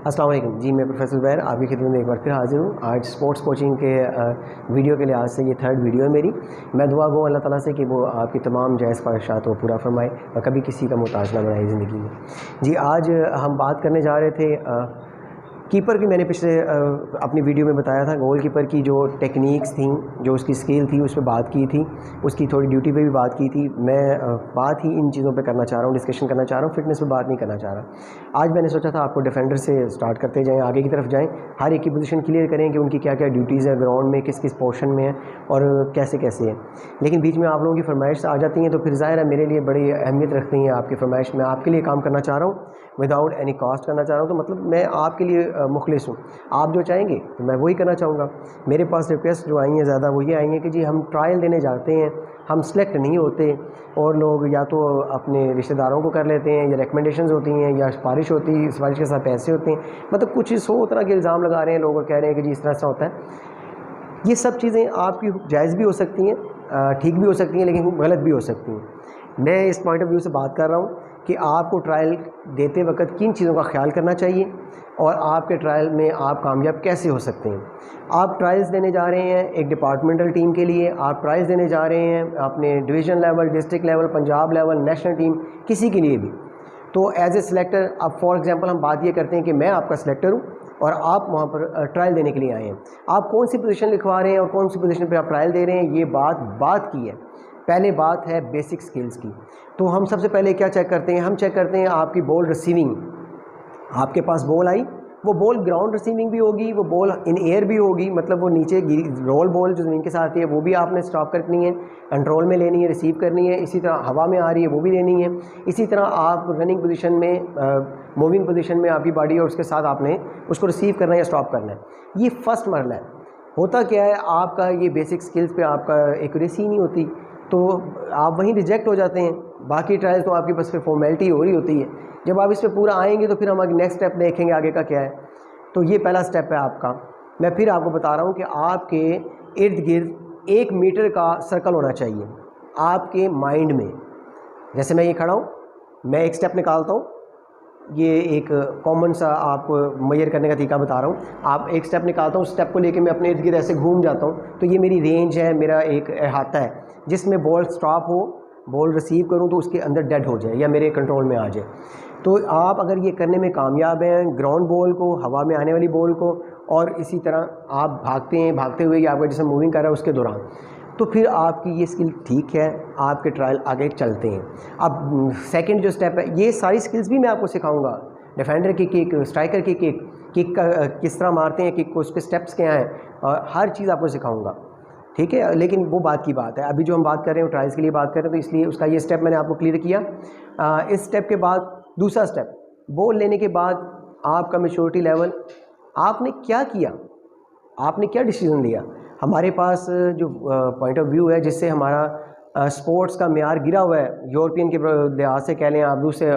अस्सलाम वालेकुम जी, मैं प्रोफेसर ज़ुबैर आपकी खिदमत में एक बार फिर हाज़िर हूँ। आज स्पोर्ट्स कोचिंग के वीडियो के लिहाज से ये थर्ड वीडियो है मेरी। मैं दुआ गो अल्लाह ताला से कि वो आपकी तमाम जायज़ ख्वाहिशात को पूरा फरमाए और कभी किसी का मोहताज ना बनाए ज़िंदगी में। जी, आज हम बात करने जा रहे थे कीपर की। मैंने पिछले अपनी वीडियो में बताया था गोल कीपर की जो टेक्निक्स थी, जो उसकी स्किल थी, उस पर बात की थी, उसकी थोड़ी ड्यूटी पे भी बात की थी। मैं बात ही इन चीज़ों पे करना चाह रहा हूँ, डिस्कशन करना चाह रहा हूँ, फिटनेस पे बात नहीं करना चाह रहा। आज मैंने सोचा था आपको डिफेंडर से स्टार्ट करते जाएँ, आगे की तरफ जाएँ, हर एक की पोजीशन क्लियर करें कि उनकी क्या क्या ड्यूटीज़ है ग्राउंड में, किस किस पोर्शन में है और कैसे कैसे है। लेकिन बीच में आप लोगों की फरमाइश आ जाती हैं तो फिर ज़ाहिर है मेरे लिए बड़ी अहमियत रखती हैं आपकी फरमाइश। मैं आपके लिए काम करना चाह रहा हूँ, विदाउट एनी कॉस्ट करना चाह रहा हूँ, तो मतलब मैं आपके लिए मुखलिस हूँ। आप जो चाहेंगे तो मैं वही करना चाहूँगा। मेरे पास रिक्वेस्ट जो आई हैं ज़्यादा वो ये आई हैं कि जी हम ट्रायल देने जाते हैं, हम सेलेक्ट नहीं होते और लोग या तो अपने रिश्तेदारों को कर लेते हैं या रिकमेंडेशंस होती हैं या सिफारिश होती है, सिफारिश के साथ पैसे होते हैं, मतलब कुछ 100 तरह के इल्ज़ाम लगा रहे हैं लोग और कह रहे हैं कि जी इस तरह से होता है। ये सब चीज़ें आपकी जायज़ भी हो सकती हैं, ठीक भी हो सकती हैं, लेकिन गलत भी हो सकती हैं। मैं इस पॉइंट ऑफ व्यू से बात कर रहा हूँ कि आपको ट्रायल देते वक्त किन चीज़ों का ख्याल करना चाहिए और आपके ट्रायल में आप कामयाब कैसे हो सकते हैं। आप ट्रायल्स देने जा रहे हैं एक डिपार्टमेंटल टीम के लिए, आप ट्रायल्स देने जा रहे हैं अपने division level, district level, Punjab level, national team, किसी के लिए भी। तो एज ए सिलेक्टर, अब फॉर एग्जांपल हम बात ये करते हैं कि मैं आपका सिलेक्टर हूँ और आप वहाँ पर ट्रायल देने के लिए आए हैं। आप कौन सी पोजीशन लिखवा रहे हैं और कौन सी पोजीशन पे आप ट्रायल दे रहे हैं, ये बात की है। पहले बात है बेसिक स्किल्स की। तो हम सबसे पहले क्या चेक करते हैं, हम चेक करते हैं आपकी बॉल रिसीविंग। आपके पास बॉल आई, वो बॉल ग्राउंड रिसीविंग भी होगी, वो बॉल इन एयर भी होगी, मतलब वो नीचे रोल बॉल जो ज़मीन के साथ है वो भी आपने स्टॉप करनी है, कंट्रोल में लेनी है, रिसीव करनी है। इसी तरह हवा में आ रही है वो भी लेनी है। इसी तरह आप रनिंग पोजीशन में, मूविंग पोजीशन में आपकी बॉडी और उसके साथ आपने उसको रिसीव करना है या स्टॉप करना है। ये फर्स्ट मरला है। होता क्या है, आपका ये बेसिक स्किल्स पे आपका एक्यूरेसी नहीं होती तो आप वहीं रिजेक्ट हो जाते हैं। बाकी ट्रायल्स तो आपकी बस पे फॉर्मेलिटी हो रही होती है। जब आप इस पर पूरा आएंगे तो फिर हम आगे नेक्स्ट स्टेप देखेंगे आगे का क्या है। तो ये पहला स्टेप है आपका। मैं फिर आपको बता रहा हूँ कि आपके इर्द गिर्द 1 मीटर का सर्कल होना चाहिए आपके माइंड में। जैसे मैं ये खड़ा हूँ, मैं एक स्टेप निकालता हूँ, ये एक कॉमन सा आपको मेजर करने का तरीका बता रहा हूँ। आप एक स्टेप निकालता हूँ, स्टेप को लेके मैं अपने इर्द गिर्द ऐसे घूम जाता हूँ, तो ये मेरी रेंज है, मेरा एक अहाता है जिसमें बॉल स्टॉप हो, बॉल रिसीव करूं तो उसके अंदर डेड हो जाए या मेरे कंट्रोल में आ जाए। तो आप अगर ये करने में कामयाब हैं, ग्राउंड बॉल को, हवा में आने वाली बॉल को, और इसी तरह आप भागते हैं, भागते हुए आपका जैसे मूविंग कर रहा है उसके दौरान, तो फिर आपकी ये स्किल ठीक है, आपके ट्रायल आगे चलते हैं। अब सेकंड जो स्टेप है, ये सारी स्किल्स भी मैं आपको सिखाऊंगा। डिफेंडर की किक, स्ट्राइकर की किक का किस तरह मारते हैं, किक को, उसके स्टेप्स क्या हैं, और हर चीज़ आपको सिखाऊंगा, ठीक है। लेकिन वो बात की बात है, अभी जो हम बात कर रहे हैं ट्रायल्स के लिए बात कर रहे हैं, तो इसलिए उसका ये स्टेप मैंने आपको क्लियर किया। इस स्टेप के बाद दूसरा स्टेप, बॉल लेने के बाद आपका मैच्योरिटी लेवल, आपने क्या किया, आपने क्या डिसीजन लिया। हमारे पास जो पॉइंट ऑफ व्यू है जिससे हमारा स्पोर्ट्स का मेयार गिरा हुआ है, यूरोपियन के लिहाज से कह लें, आप दूसरे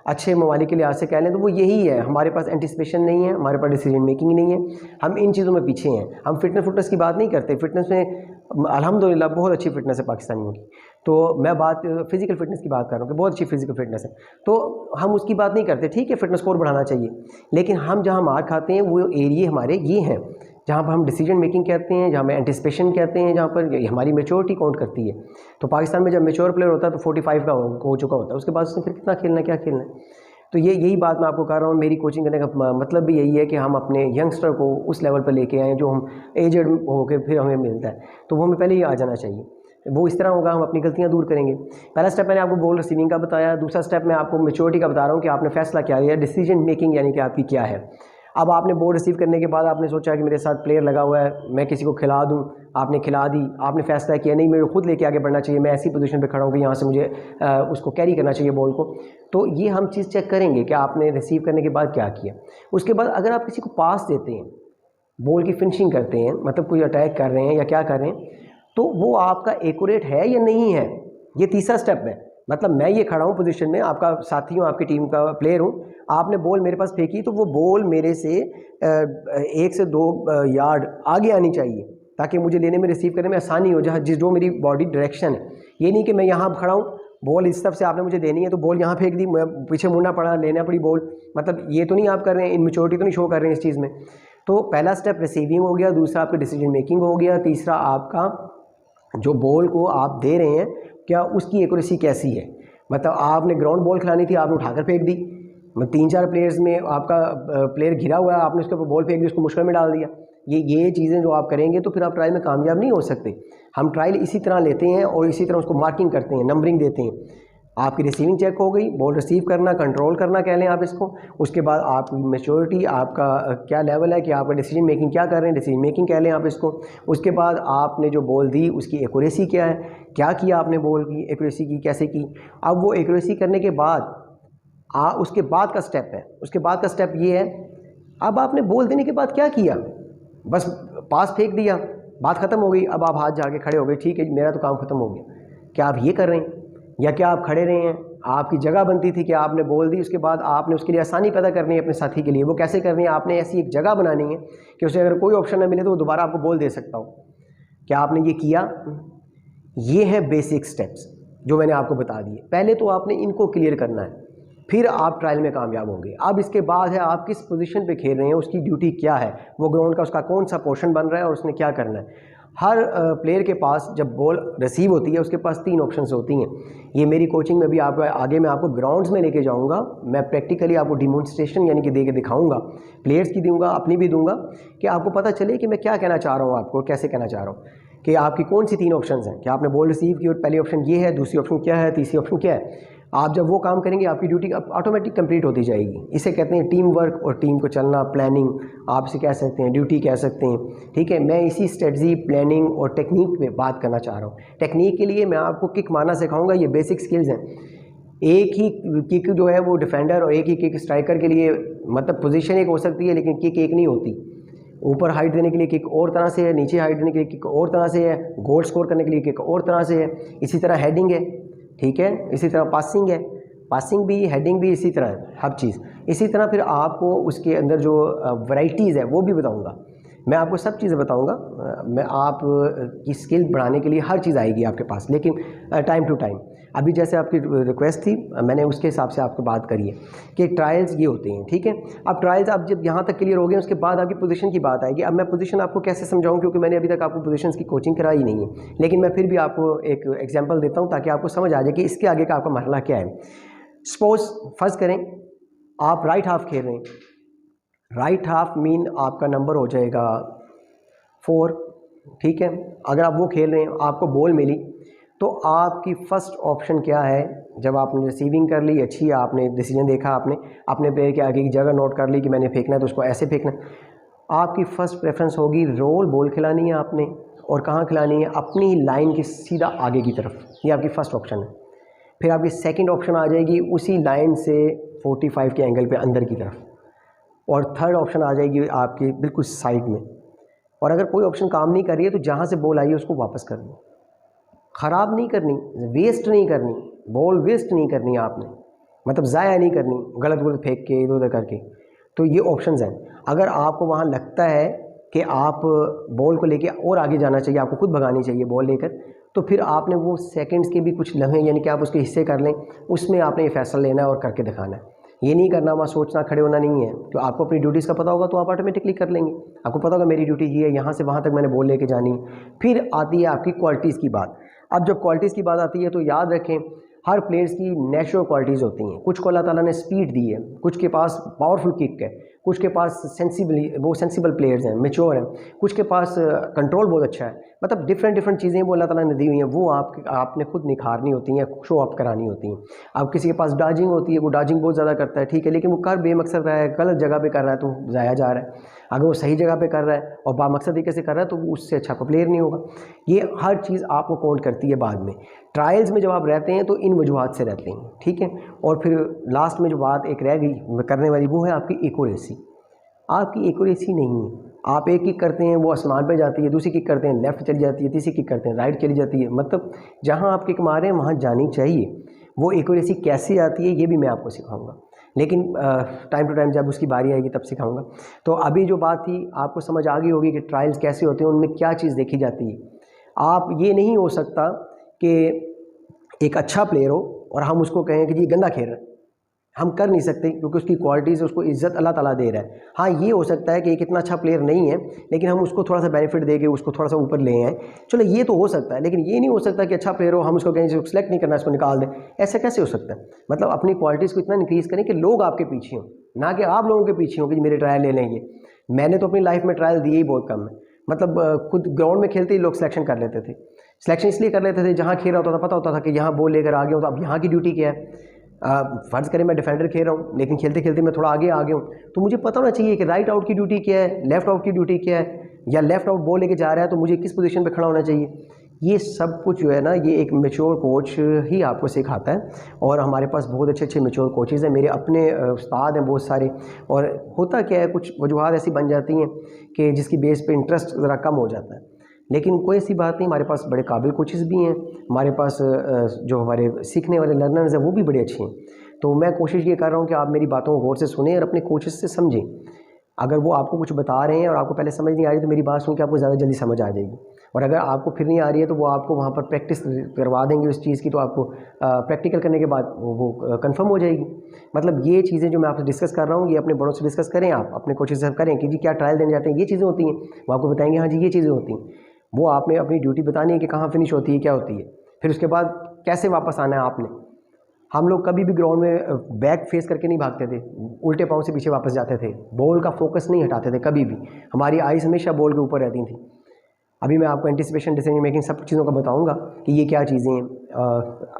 अच्छे ममालिक के लिहाज से कह लें, तो वो यही है। हमारे पास एंटिसिपेशन नहीं है, हमारे पास डिसीजन मेकिंग नहीं है, हम इन चीज़ों में पीछे हैं। हम फिटनेस की बात नहीं करते। फिटनेस में अल्हम्दुलिल्लाह बहुत अच्छी फिटनेस है पाकिस्तानियों की। तो मैं बात फिज़िकल फिटनेस की बात कर रहा हूँ कि बहुत अच्छी फिज़िकल फिटनेस है, तो हम उसकी बात नहीं करते। ठीक है, फिटनेस स्कोर बढ़ाना चाहिए, लेकिन हम जहाँ मार खाते हैं वो एरिए हमारे ये हैं जहाँ पर हम डिसीजन मेकिंग कहते हैं, जहाँ हम एंटिसिपेशन कहते हैं, जहाँ पर हमारी मैच्योरिटी काउंट करती है। तो पाकिस्तान में जब मैच्योर प्लेयर होता है तो 45 का हो चुका होता है, उसके बाद उसने फिर कितना खेलना है, क्या खेलना है। तो यही बात मैं आपको कर रहा हूँ। मेरी कोचिंग करने का मतलब भी यही है कि हम अपने यंगस्टर को उस लेवल पर लेके आएँ जो हम एजड होकर फिर हमें मिलता है, तो वो हमें पहले ही आ जाना चाहिए। वो इस तरह होगा, हम अपनी गलतियां दूर करेंगे। पहला स्टेप मैंने आपको बॉल रिसीविंग का बताया। दूसरा स्टेप मैं आपको मैच्योरिटी का बता रहा हूँ कि आपने फैसला क्या लिया, डिसीजन मेकिंग यानी कि आपकी क्या है। अब आपने बॉल रिसीव करने के बाद आपने सोचा कि मेरे साथ प्लेयर लगा हुआ है, मैं किसी को खिला दूं, आपने खिला दी। आपने फैसला किया नहीं, मेरे को खुद लेके आगे बढ़ना चाहिए, मैं ऐसी पोजीशन पे खड़ा हूँ कि यहाँ से मुझे उसको कैरी करना चाहिए बॉल को। तो ये हम चीज़ चेक करेंगे कि आपने रिसीव करने के बाद क्या किया। उसके बाद अगर आप किसी को पास देते हैं, बॉल की फिनिशिंग करते हैं, मतलब कोई अटैक कर रहे हैं या क्या कर रहे हैं, तो वो आपका एक्यूरेट है या नहीं है, ये तीसरा स्टेप है। मतलब मैं ये खड़ा हूँ पोजीशन में, आपका साथी हूँ, आपकी टीम का प्लेयर हूँ, आपने बॉल मेरे पास फेंकी तो वो बॉल मेरे से 1 से 2 यार्ड आगे आनी चाहिए ताकि मुझे लेने में, रिसीव करने में आसानी हो, जहाँ जो मेरी बॉडी डायरेक्शन है। ये नहीं कि मैं यहाँ खड़ा हूँ बॉल इस तरफ से आपने मुझे देनी है तो बॉल यहाँ फेंक दी, पीछे मुड़ना पड़ा, लेना पड़ी बॉल, मतलब ये तो नहीं आप कर रहे हैं, इनमेच्योरिटी तो नहीं शो कर रहे हैं इस चीज़ में। तो पहला स्टेप रिसीविंग हो गया, दूसरा आपका डिसीजन मेकिंग हो गया, तीसरा आपका जो बॉल को आप दे रहे हैं क्या उसकी एक्यूरेसी कैसी है। मतलब आपने ग्राउंड बॉल खिलानी थी, आपने उठाकर फेंक दी, 3-4 प्लेयर्स में आपका प्लेयर घिरा हुआ है, आपने उसके ऊपर बॉल फेंक दी, उसको मुश्किल में डाल दिया। ये चीज़ें जो आप करेंगे तो फिर आप ट्रायल में कामयाब नहीं हो सकते। हम ट्रायल इसी तरह लेते हैं और इसी तरह उसको मार्किंग करते हैं, नंबरिंग देते हैं। आपकी रिसीविंग चेक हो गई, बॉल रिसीव करना, कंट्रोल करना कह लें आप इसको, उसके बाद आपकी मैच्योरिटी, आपका क्या लेवल है कि आपका डिसीजन मेकिंग क्या कर रहे हैं, डिसीजन मेकिंग कह लें आप इसको। उसके बाद आपने जो बॉल दी उसकी एक्यूरेसी क्या है, क्या किया आपने बॉल की एक्यूरेसी की, कैसे की। अब वो एक्यूरेसी करने के बाद उसके बाद का स्टेप है, उसके बाद का स्टेप ये है, अब आपने बॉल देने के बाद क्या किया, बस पास फेंक दिया, बात ख़त्म हो गई, अब आप हाथ जाके खड़े हो गए, ठीक है मेरा तो काम ख़त्म हो गया। क्या आप ये कर रहे हैं या क्या आप खड़े रहे हैं। आपकी जगह बनती थी कि आपने बॉल दी, उसके बाद आपने उसके लिए आसानी पैदा करनी है अपने साथी के लिए। वो कैसे करनी है, आपने ऐसी एक जगह बनानी है कि उसे अगर कोई ऑप्शन ना मिले तो वो दोबारा आपको बॉल दे सकता हो। क्या आपने ये किया। ये है बेसिक स्टेप्स जो मैंने आपको बता दिए। पहले तो आपने इनको क्लियर करना है, फिर आप ट्रायल में कामयाब होंगे। अब इसके बाद है आप किस पोजीशन पे खेल रहे हैं, उसकी ड्यूटी क्या है, वो ग्राउंड का उसका कौन सा पोर्शन बन रहा है और उसने क्या करना है। हर प्लेयर के पास जब बॉल रिसीव होती है उसके पास 3 ऑप्शंस होती हैं। ये मेरी कोचिंग में भी आपको आगे मैं आपको ग्राउंड्स में लेके जाऊंगा, मैं प्रैक्टिकली आपको डिमॉन्स्ट्रेशन यानी कि दे के दिखाऊंगा, प्लेयर्स की दूंगा, अपनी भी दूंगा, कि आपको पता चले कि मैं क्या कहना चाह रहा हूँ, आपको कैसे कहना चाह रहा हूँ कि आपकी कौन सी 3 ऑप्शंस हैं। कि आपने बॉल रिसीव की और पहली ऑप्शन ये है, दूसरी ऑप्शन क्या है, तीसरी ऑप्शन क्या है। आप जब वो काम करेंगे आपकी ड्यूटी ऑटोमेटिक कंप्लीट होती जाएगी। इसे कहते हैं टीम वर्क और टीम को चलना, प्लानिंग आप इसे कह सकते हैं, ड्यूटी कह सकते हैं। ठीक है, मैं इसी स्ट्रेटजी, प्लानिंग और टेक्निक पे बात करना चाह रहा हूँ। टेक्निक के लिए मैं आपको किक मारना सिखाऊंगा, ये बेसिक स्किल्स हैं। एक ही किक जो है वो डिफेंडर और एक ही किक स्ट्राइकर के लिए, मतलब पोजीशन एक हो सकती है लेकिन किक एक नहीं होती। ऊपर हाइट देने के लिए किक और तरह से है, नीचे हाइट देने के लिए किक और तरह से है, गोल स्कोर करने के लिए किक और तरह से है। इसी तरह हेडिंग है, ठीक है, इसी तरह पासिंग है, पासिंग भी, हेडिंग भी इसी तरह है, हर चीज़ इसी तरह। फिर आपको उसके अंदर जो वैरायटीज़ है वो भी बताऊंगा, मैं आपको सब चीज़ें बताऊंगा। मैं आप की स्किल बढ़ाने के लिए हर चीज़ आएगी आपके पास, लेकिन टाइम टू टाइम। अभी जैसे आपकी रिक्वेस्ट थी, मैंने उसके हिसाब से आपको बात करी है कि ट्रायल्स ये होते हैं। ठीक है, अब ट्रायल्स आप जब यहाँ तक क्लियर हो गए उसके बाद आपकी पोजीशन की बात आएगी। अब मैं पोजीशन आपको कैसे समझाऊं, क्योंकि मैंने अभी तक आपको पोजीशंस की कोचिंग कराई नहीं है, लेकिन मैं फिर भी आपको एक एग्जांपल देता हूं ताकि आपको समझ आ जाए कि इसके आगे का आपका मरहला क्या है। सपोज फर्ज करें आप राइट हाफ खेल रहे हैं, राइट हाफ मीन आपका नंबर हो जाएगा 4। ठीक है, अगर आप वो खेल रहे हैं, आपको बॉल मिली, तो आपकी फर्स्ट ऑप्शन क्या है। जब आपने रिसीविंग कर ली, अच्छी आपने डिसीजन देखा, आपने अपने प्लेयर के आगे की जगह नोट कर ली कि मैंने फेंकना है तो उसको ऐसे फेंकना है, आपकी फ़र्स्ट प्रेफरेंस होगी रोल बॉल खिलानी है आपने, और कहाँ खिलानी है, अपनी लाइन की सीधा आगे की तरफ। ये आपकी फ़र्स्ट ऑप्शन है। फिर आपकी सेकंड ऑप्शन आ जाएगी उसी लाइन से 45 के एंगल पे अंदर की तरफ, और थर्ड ऑप्शन आ जाएगी आपकी बिल्कुल साइड में। और अगर कोई ऑप्शन काम नहीं कर रही है तो जहाँ से बॉल आई है उसको वापस करनी, ख़राब नहीं करनी, वेस्ट नहीं करनी, बॉल वेस्ट नहीं करनी आपने, मतलब ज़ाया नहीं करनी गलत गलत फेंक के इधर उधर करके। तो ये ऑप्शंस हैं। अगर आपको वहाँ लगता है कि आप बॉल को लेके और आगे जाना चाहिए, आपको खुद भगानी चाहिए बॉल लेकर, तो फिर आपने वो सेकंड्स के भी कुछ लम्हे यानी कि आप उसके हिस्से कर लें, उसमें आपने ये फैसला लेना है और करके दिखाना है। ये नहीं करना, वहाँ सोचना, खड़े होना नहीं है। तो आपको अपनी ड्यूटीज़ का पता होगा तो आप ऑटोमेटिकली कर लेंगे। आपको पता होगा मेरी ड्यूटी ये है, यहाँ से वहाँ तक मैंने बॉल लेके जानी। फिर आती है आपकी क्वालिटीज़ की बात। अब जब क्वालिटीज़ की बात आती है तो याद रखें हर प्लेयर्स की नेचुरल क्वालिटीज़ होती हैं। कुछ को अल्लाह ताला ने स्पीड दी है, कुछ के पास पावरफुल किक है, कुछ के पास सेंसिबल प्लेयर्स हैं, मैच्योर हैं, कुछ के पास कंट्रोल बहुत अच्छा है। मतलब डिफरेंट चीज़ें वो अल्लाह ताला ने दी हुई हैं, वो आपने खुद निखारनी होती हैं, शो अप करानी होती हैं। अब किसी के पास डॉजिंग होती है, वो डॉजिंग बहुत ज़्यादा करता है, ठीक है, लेकिन वो कर बेमकसद रहा है, गलत जगह पे कर रहा है तो ज़ाया जा रहा है। अगर वो सही जगह पे कर रहा है और बामकसद तरीके से कर रहा है तो उससे अच्छा कोई प्लेयर नहीं होगा। ये हर चीज़ आपको काउंट करती है बाद में। ट्रायल्स में जब आप रहते हैं तो इन वजूहात से रहते हैं, ठीक है। और फिर लास्ट में जो बात एक रह गई करने वाली, वो है आपकी एक्यूरेसी। आपकी एक्यूरेसी नहीं है, आप एक किक करते हैं वो आसमान पे जाती है, दूसरी किक करते हैं लेफ़्ट चली जाती है, तीसरी किक करते हैं राइट चली जाती है। मतलब जहाँ आप किक मारे हैं वहाँ जानी चाहिए। वो एक्यूरेसी कैसे आती है ये भी मैं आपको सिखाऊंगा, लेकिन टाइम टू टाइम जब उसकी बारी आएगी तब सिखाऊंगा। तो अभी जो बात थी आपको समझ आ गई होगी कि ट्रायल्स कैसे होते हैं, उनमें क्या चीज़ देखी जाती है। आप ये नहीं हो सकता कि एक अच्छा प्लेयर हो और हम उसको कहें कि जी गंदा खेल रहा है, हम कर नहीं सकते क्योंकि उसकी क्वालिटीज़, उसको इज़्ज़त अल्लाह ताला दे रहा है। हाँ, ये हो सकता है कि एक इतना अच्छा प्लेयर नहीं है लेकिन हम उसको थोड़ा सा बेनिफिट देके उसको थोड़ा सा ऊपर ले आएँ, चलो ये तो हो सकता है, लेकिन ये नहीं हो सकता कि अच्छा प्लेयर हो हम उसको कहें जो सेलेक्ट नहीं करना इसको निकाल दें। ऐसा कैसे हो सकता है? मतलब अपनी क्वालिटीज़ को इतना इंक्रीज़ करें कि लोग आपके पीछे हों, ना कि आप लोगों के पीछे हों कि मेरे ट्रायल ले लेंगे। मैंने तो अपनी लाइफ में ट्रायल दिए ही बहुत कम है। मतलब खुद ग्राउंड में खेलते ही लोग सिलेक्शन कर लेते थे। सिलेक्शन इसलिए कर लेते थे, जहाँ खेल रहा होता था पता होता था कि यहाँ बॉल लेकर आ गया हूँ तो अब यहाँ की ड्यूटी क्या है। फ़र्ज़ करें मैं डिफेंडर खेल रहा हूँ लेकिन खेलते खेलते मैं थोड़ा आगे आ गया हूँ, तो मुझे पता होना चाहिए कि राइट आउट की ड्यूटी क्या है, लेफ़्ट आउट की ड्यूटी क्या है, या लेफ़्ट आउट बॉल लेके जा रहा है तो मुझे किस पोजीशन पे खड़ा होना चाहिए। ये सब कुछ जो है ना, ये एक मैच्योर कोच ही आपको सिखाता है। और हमारे पास बहुत अच्छे अच्छे मैच्योर कोचेज़ हैं, मेरे अपने उस्ताद हैं बहुत सारे। और होता क्या है, कुछ वजूहात ऐसी बन जाती हैं कि जिसकी बेस पे इंटरेस्ट ज़रा कम हो जाता है, लेकिन कोई ऐसी बात नहीं, हमारे पास बड़े काबिल कोचेज़ भी हैं। हमारे पास जो हमारे सीखने वाले लर्नर्स हैं वो भी बड़े अच्छे हैं। तो मैं कोशिश ये कर रहा हूँ कि आप मेरी बातों को गौर से सुनें और अपने कोचेज़ से समझें। अगर वो आपको कुछ बता रहे हैं और आपको पहले समझ नहीं आ रही तो मेरी बात सुन के आपको ज़्यादा जल्दी समझ आ जाएगी। और अगर आपको फिर नहीं आ रही है तो वो आपको वहाँ पर प्रैक्टिस करवा देंगे उस चीज़ की, तो आपको प्रैक्टिकल करने के बाद वो कंफर्म हो जाएगी। मतलब ये चीज़ें जो मैं आपसे डिस्कस कर रहा हूँ, ये अपने बड़ों से डिस्कस करें, आप अपने कोचेज़ से करें कि जी क्या ट्रायल देने जाते हैं, ये चीज़ें होती हैं। वो आपको बताएंगे हाँ जी ये चीज़ें होती हैं। वो आपने अपनी ड्यूटी बतानी है कि कहाँ फिनिश होती है, क्या होती है, फिर उसके बाद कैसे वापस आना है आपने। हम लोग कभी भी ग्राउंड में बैक फेस करके नहीं भागते थे, उल्टे पाँव से पीछे वापस जाते थे, बॉल का फोकस नहीं हटाते थे कभी भी, हमारी आइज़ हमेशा बॉल के ऊपर रहती थी। अभी मैं आपको एंटिसिपेशन, डिसीजन मेकिंग सब चीज़ों का बताऊंगा कि ये क्या चीज़ें हैं।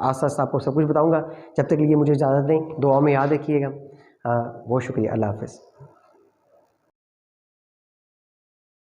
आस्ता आस्ता आपको सब कुछ बताऊंगा। जब तक के लिए मुझे इजाज़त दें, दुआ में याद रखिएगा। बहुत शुक्रिया, अल्लाह हाफ़िज़।